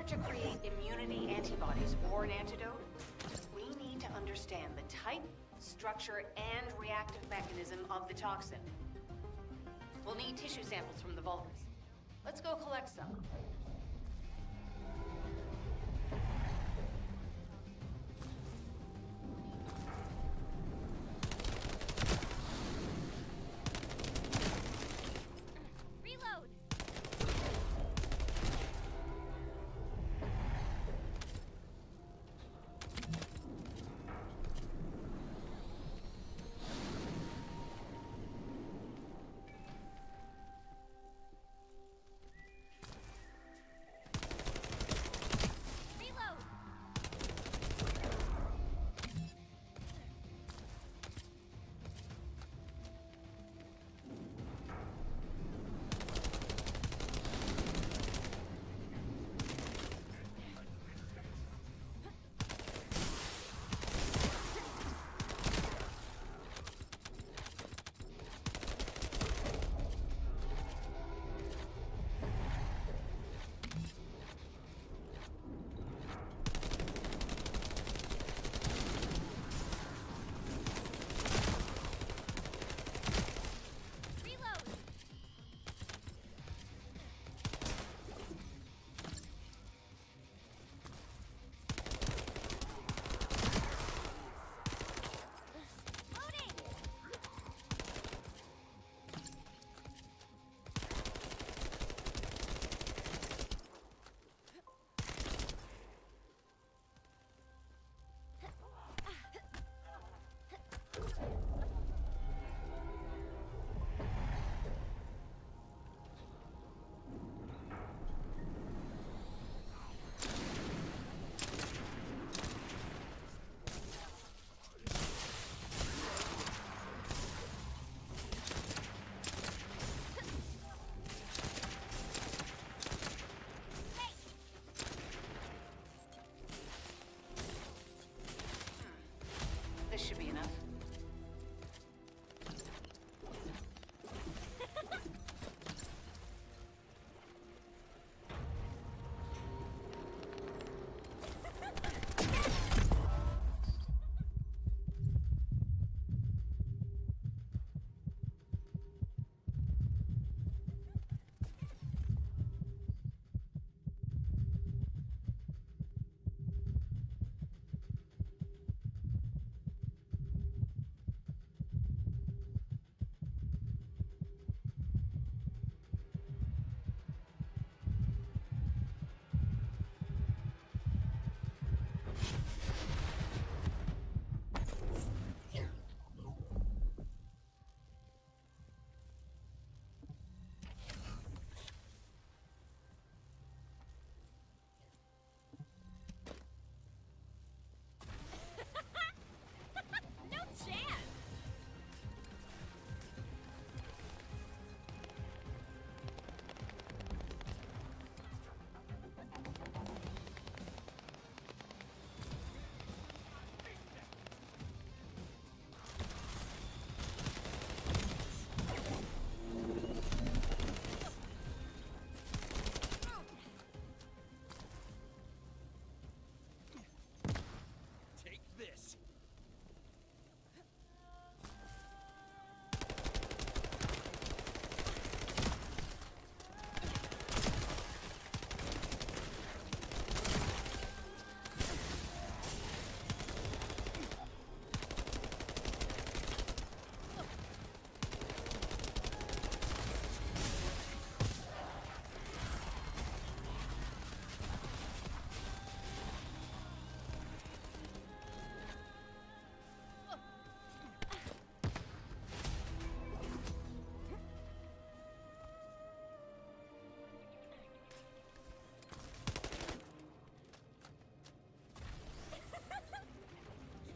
to create immunity antibodies or an antidote, we need to understand the type, structure, and reactive mechanism of the toxin. We'll need tissue samples from the vultures. Let's go collect some. Reload! This should be enough. No chance! Take this.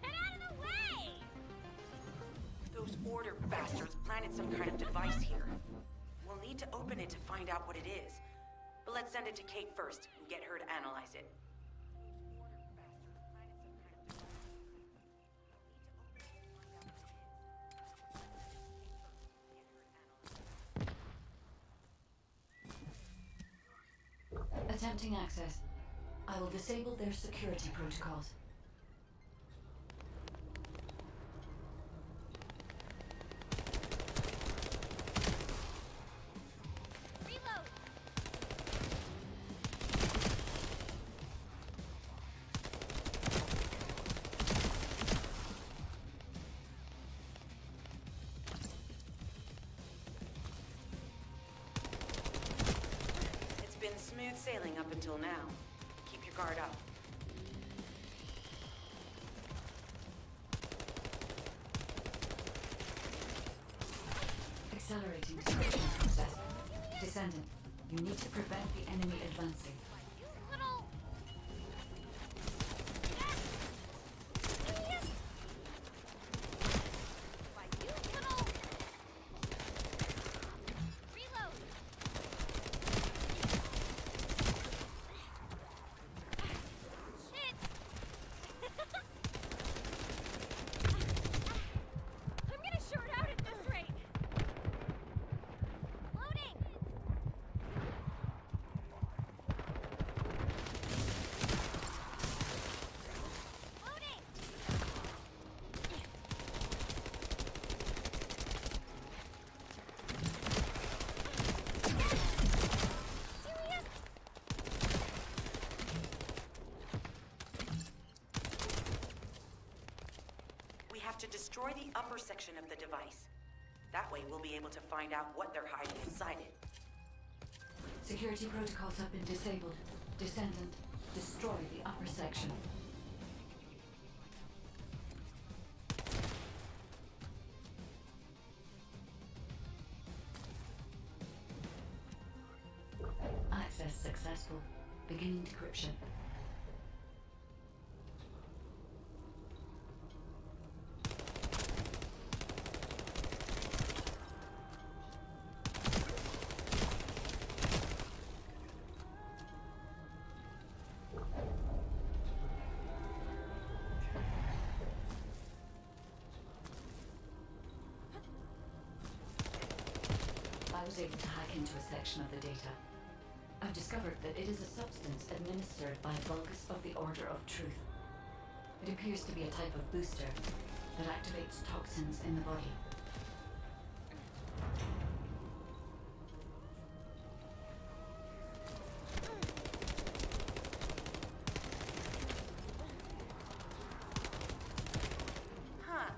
Get out of the way! Those order bastards planted some kind of device here. We'll need to open it to find out what it is. But let's send it to Kate first and get her to analyze it. Attempting access. I will disable their security protocols. Reload! It's been smooth sailing up until now. Keep your guard up. Accelerating detection process. Descendant, you need to prevent the enemy advancing. Little... Yes! Why, you little... Reload! Shit! I'm gonna short out at this rate! Loading! Loading! Serious? We have to destroy the upper section of the device. That way we'll be able to find out what they're hiding inside it. Security protocols have been disabled. Descendant, destroy the upper section. Access successful. Beginning decryption. I was able to hack into a section of the data. I've discovered that it is a substance administered by Vulgus of the Order of Truth. It appears to be a type of booster that activates toxins in the body. Huh.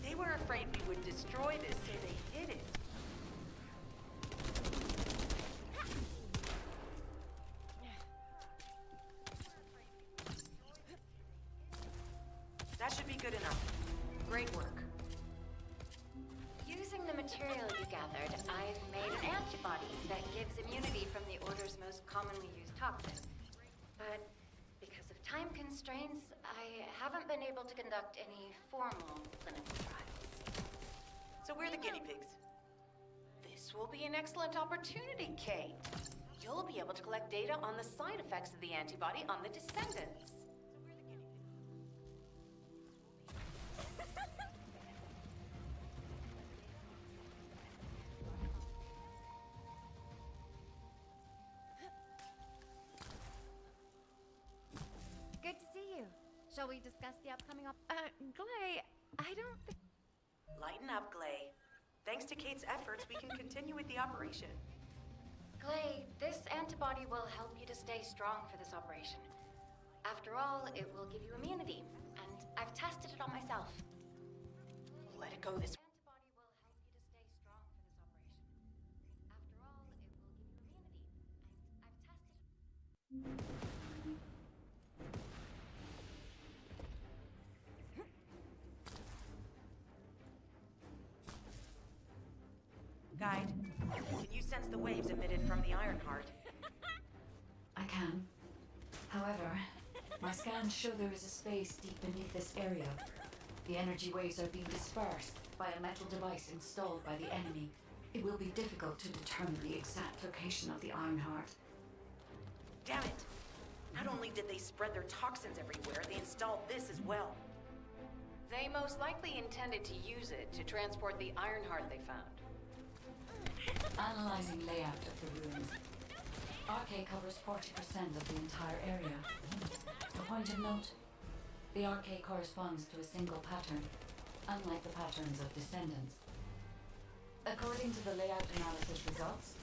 They were afraid we would destroy this, so they hid it. That should be good enough. Great work. Using the material you gathered, I've made an antibody that gives immunity from the Order's most commonly used toxin. But because of time constraints, I haven't been able to conduct any formal clinical trials. So we're the guinea pigs. This will be an excellent opportunity, Kate. You'll be able to collect data on the side effects of the antibody on the Descendants. Good to see you. Shall we discuss the upcoming Glay, I don't think... Lighten up, Glay. Thanks to Kate's efforts, we can continue with the operation. Clay, this antibody will help you to stay strong for this operation. After all, it will give you immunity, and I've tested it on myself. Let it go this way. Antibody will help you to stay strong for this operation. After all, it will give you immunity, and I've tested it. Guide, can you sense the waves emitted from the Ironheart? I can. However, my scans show there is a space deep beneath this area. The energy waves are being dispersed by a metal device installed by the enemy. It will be difficult to determine the exact location of the Ironheart. Damn it! Not only did they spread their toxins everywhere, they installed this as well. They most likely intended to use it to transport the Ironheart they found. Analyzing layout of the ruins. RK covers 40% of the entire area. A point of note, the RK corresponds to a single pattern, unlike the patterns of Descendants. According to the layout analysis results,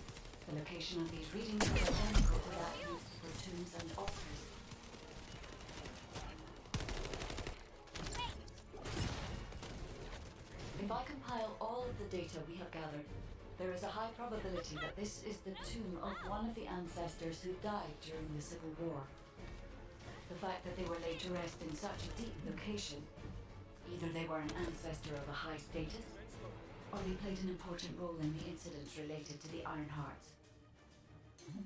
the location of these readings is identical to that used for tombs and altars. If I compile all of the data we have gathered, there is a high probability that this is the tomb of one of the ancestors who died during the Civil War. The fact that they were laid to rest in such a deep location, either they were an ancestor of a high status, or they played an important role in the incidents related to the Iron Hearts.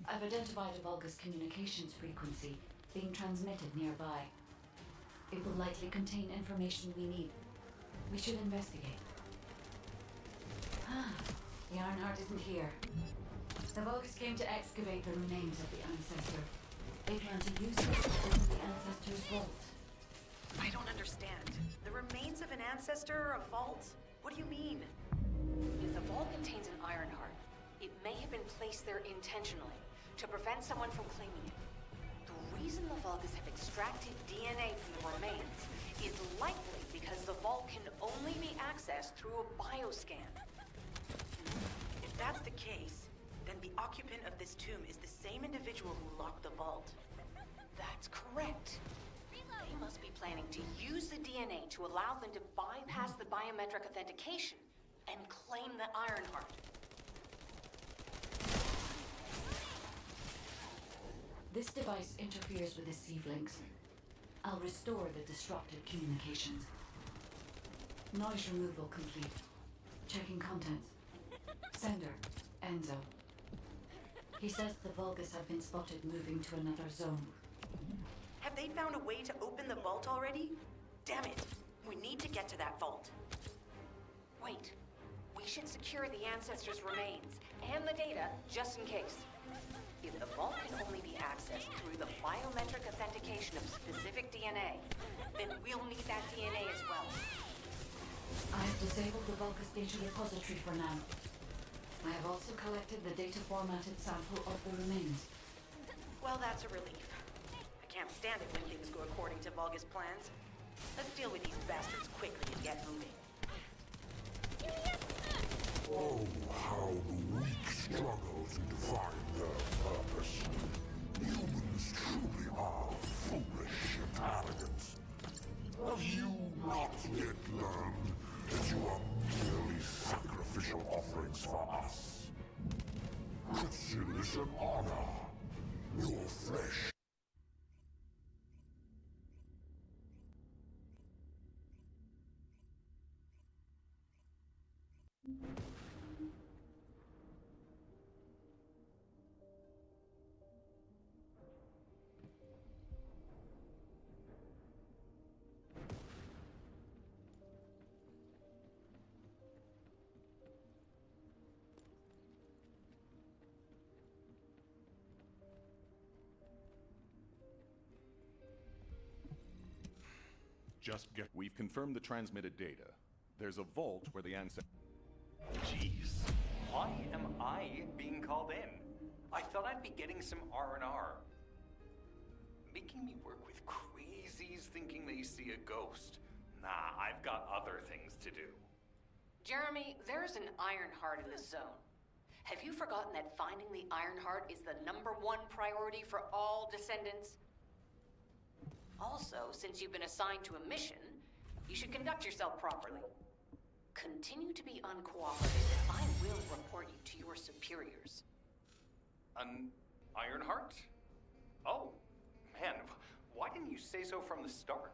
I've identified a Vulgus communications frequency being transmitted nearby. It will likely contain information we need. We should investigate. The Ironheart isn't here. The Vulgus came to excavate the remains of the ancestor. They plan to use it to open the ancestor's vault. I don't understand. The remains of an ancestor, a vault? What do you mean? If the vault contains an Ironheart, it may have been placed there intentionally to prevent someone from claiming it. The reason the Vulgus have extracted DNA from the remains is likely because the vault can only be accessed through a bioscan. If that's the case, then the occupant of this tomb is the same individual who locked the vault. That's correct. They must be planning to use the DNA to allow them to bypass the biometric authentication and claim the Ironheart. This device interferes with the sieve links. I'll restore the disrupted communications. Noise removal complete. Checking contents. Sender, Enzo. He says the Vulgus have been spotted moving to another zone. Have they found a way to open the vault already? Damn it! We need to get to that vault. Wait. We should secure the ancestors' remains and the data just in case. If the vault can only be accessed through the biometric authentication of specific DNA, then we'll need that DNA as well. I have disabled the Vulgus data repository for now. I have also collected the data formatted sample of the remains. Well, that's a relief. I can't stand it when things go according to Vulgus plans. Let's deal with these bastards quickly and get moving. Oh, how the weak struggle to define their purpose. Humans truly are foolish and arrogant. Have you not yet learned that you are merely sacrificial offerings for us? Christian is an honor. Your flesh. We've confirmed the transmitted data. There's a vault where the ancestors... Jeez, why am I being called in? I thought I'd be getting some R&R. Making me work with crazies thinking they see a ghost. Nah, I've got other things to do. Jeremy, there's an Ironheart in this zone. Have you forgotten that finding the Ironheart is the #1 priority for all Descendants? Also, since you've been assigned to a mission, you should conduct yourself properly. Continue to be uncooperative, and I will report you to your superiors. An Ironheart? Oh, man, why didn't you say so from the start?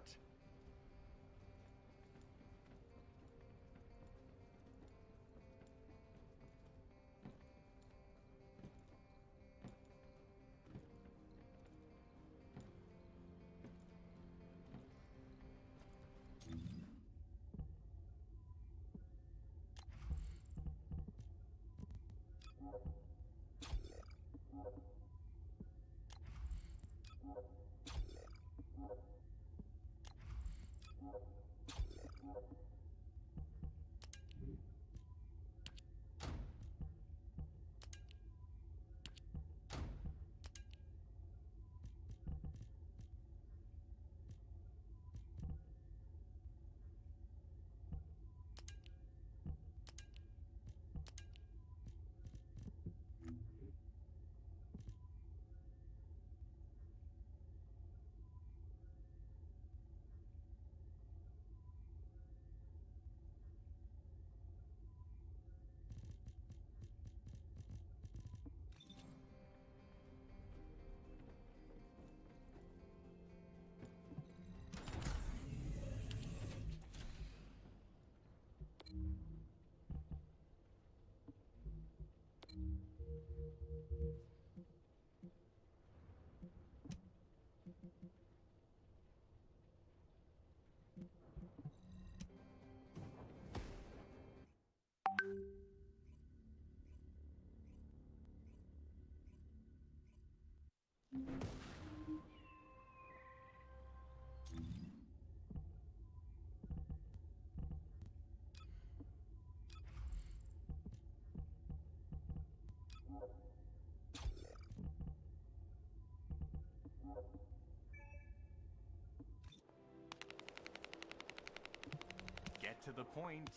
Get to the point.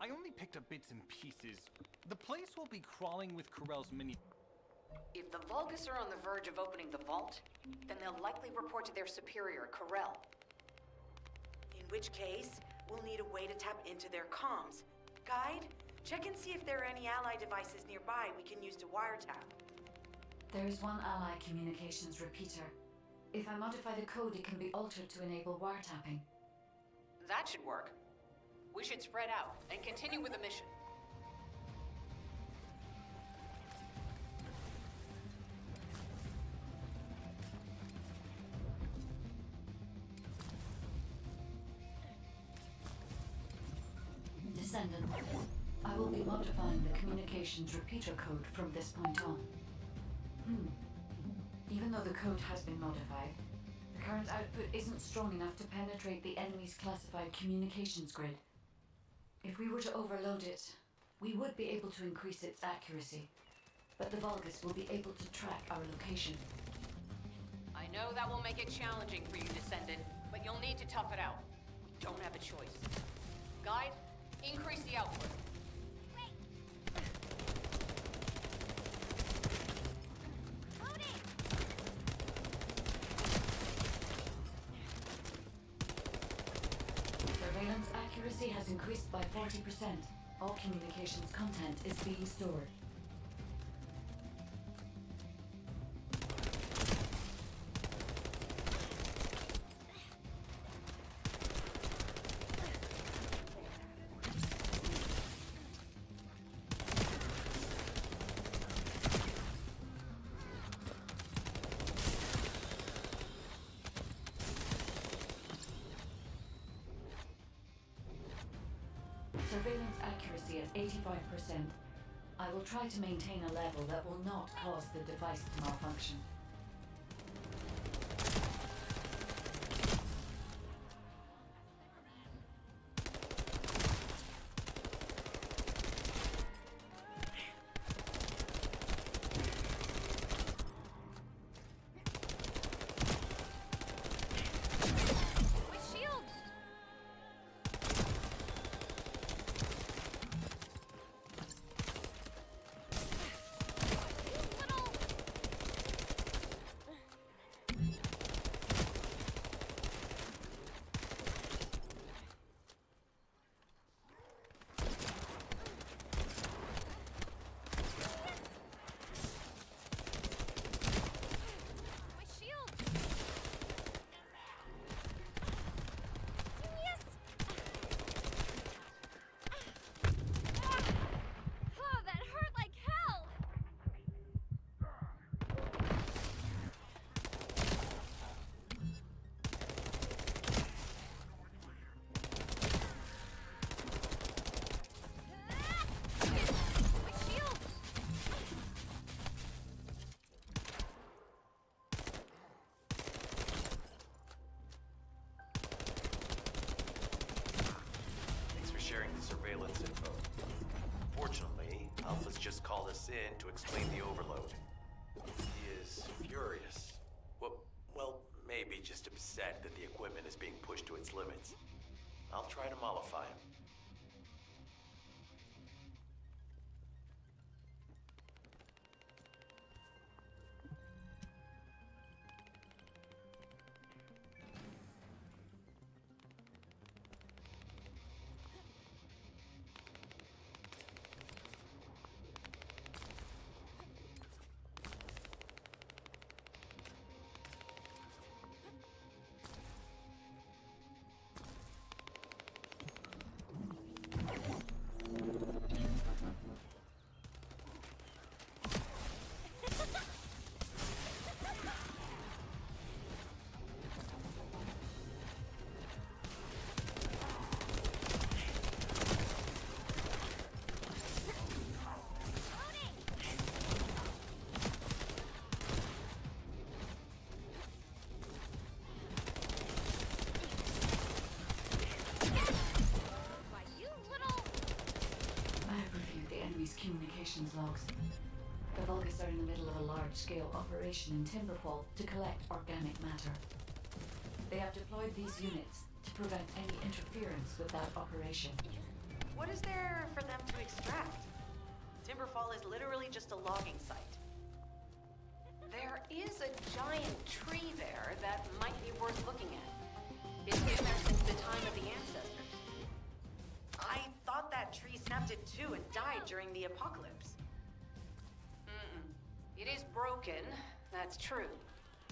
I only picked up bits and pieces. The place will be crawling with Corell's mini... If the Vulgus are on the verge of opening the vault, then they'll likely report to their superior, Corell. In which case, we'll need a way to tap into their comms. Guide, check and see if there are any ally devices nearby we can use to wiretap. There is one ally communications repeater. If I modify the code, it can be altered to enable wiretapping. That should work. We should spread out and continue with the mission. Descendant, I will be modifying the communications repeater code from this point on. Even though the code has been modified, the current output isn't strong enough to penetrate the enemy's classified communications grid. If we were to overload it, we would be able to increase its accuracy, but the Vulgus will be able to track our location. I know that will make it challenging for you, Descendant, but you'll need to tough it out. We don't have a choice. Guide, increase the output. Surveillance accuracy has increased by 40%. All communications content is being stored. Surveillance accuracy at 85%. I will try to maintain a level that will not cause the device to malfunction. Surveillance info. Fortunately, Alpha's just called us in to explain the overload. He is furious. Well, maybe just upset that the equipment is being pushed to its limits. I'll try to mollify him. Vulgus are in the middle of a large-scale operation in Timberfall to collect organic matter. They have deployed these units to prevent any interference with that operation. What is there for them to extract? Timberfall is literally just a logging site. There is a giant tree there that might be worth looking at. It's been there since the time of the ancestors. I thought that tree snapped in two and died during the apocalypse. It is broken, that's true.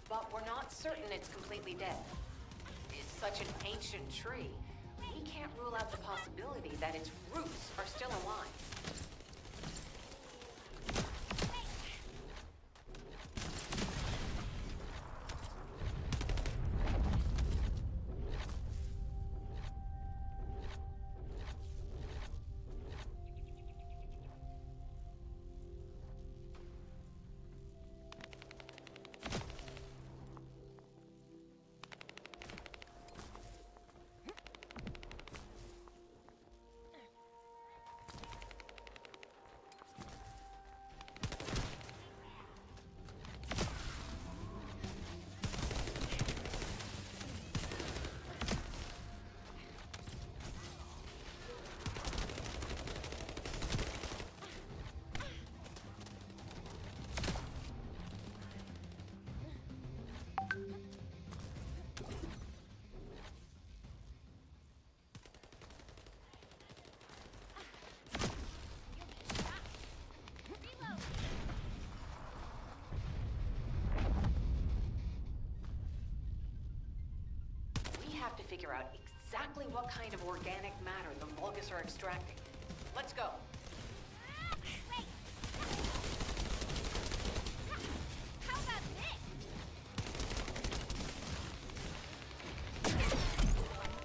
But we're not certain it's completely dead. It's such an ancient tree. We can't rule out the possibility that its roots are still alive. To figure out exactly what kind of organic matter the Vulgus are extracting. Let's go. Wait! How about this?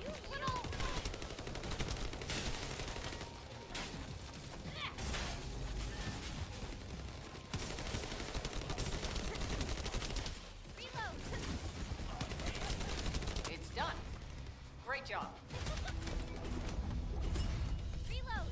You little... Reload! It's done. Great job. Reload!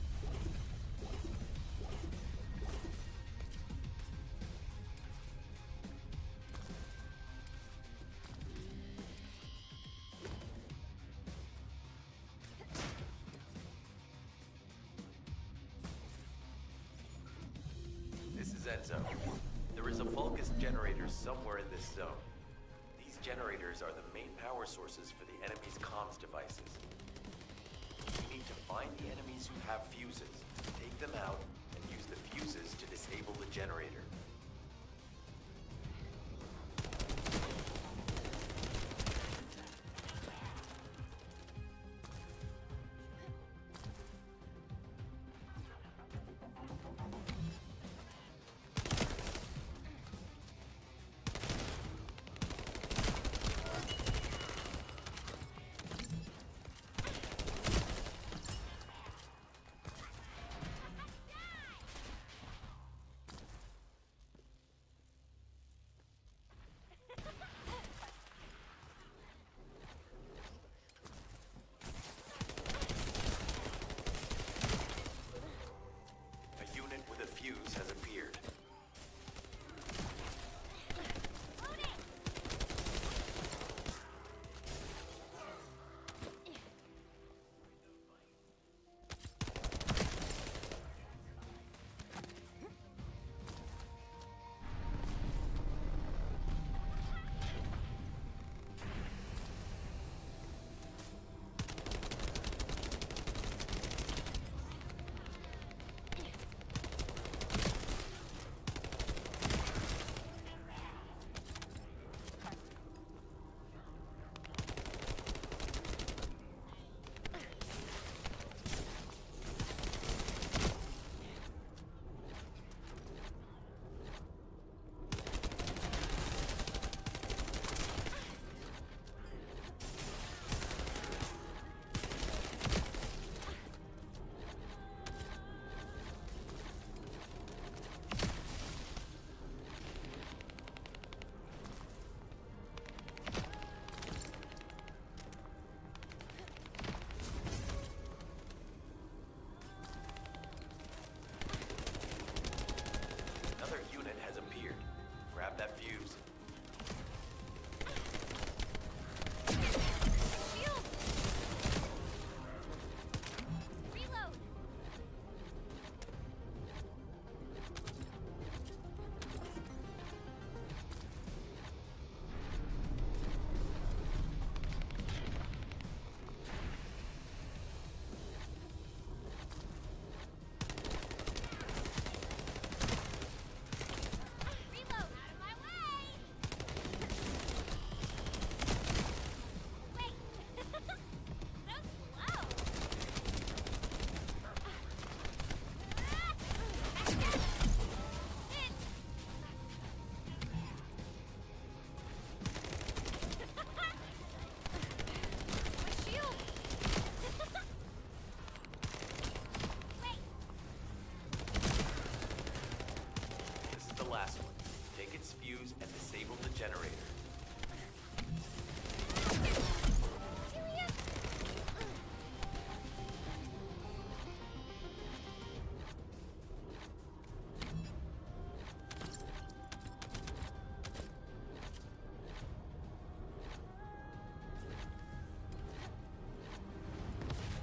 This is Enzo. There is a Vulgus generator somewhere in this zone. These generators are the main power sources for the enemy's comms devices. We need to find the enemies who have fuses, take them out, and use the fuses to disable the generator. disabled the generator.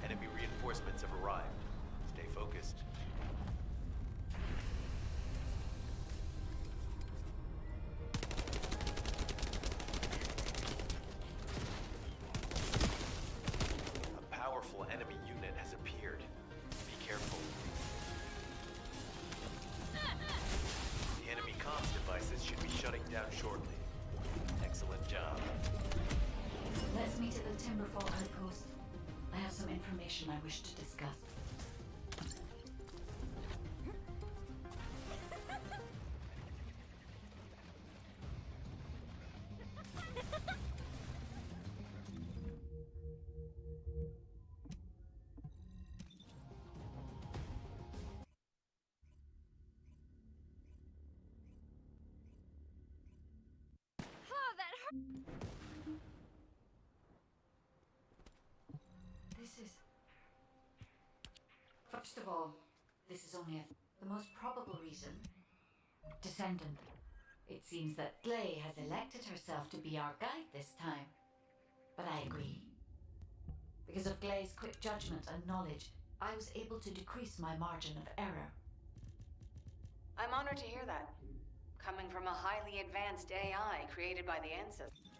Enemy reinforcements have arrived. Stay focused. A powerful enemy unit has appeared. Be careful. The enemy comms devices should be shutting down shortly. Excellent job. Let's meet at the Timberfall outpost. I have some information I wish to discuss. Oh, that hurt. This is... First of all, this is only the most probable reason. Descendant. It seems that Glay has elected herself to be our guide this time. But I agree. Because of Glay's quick judgment and knowledge, I was able to decrease my margin of error. I'm honored to hear that. Coming from a highly advanced AI created by the ancestors.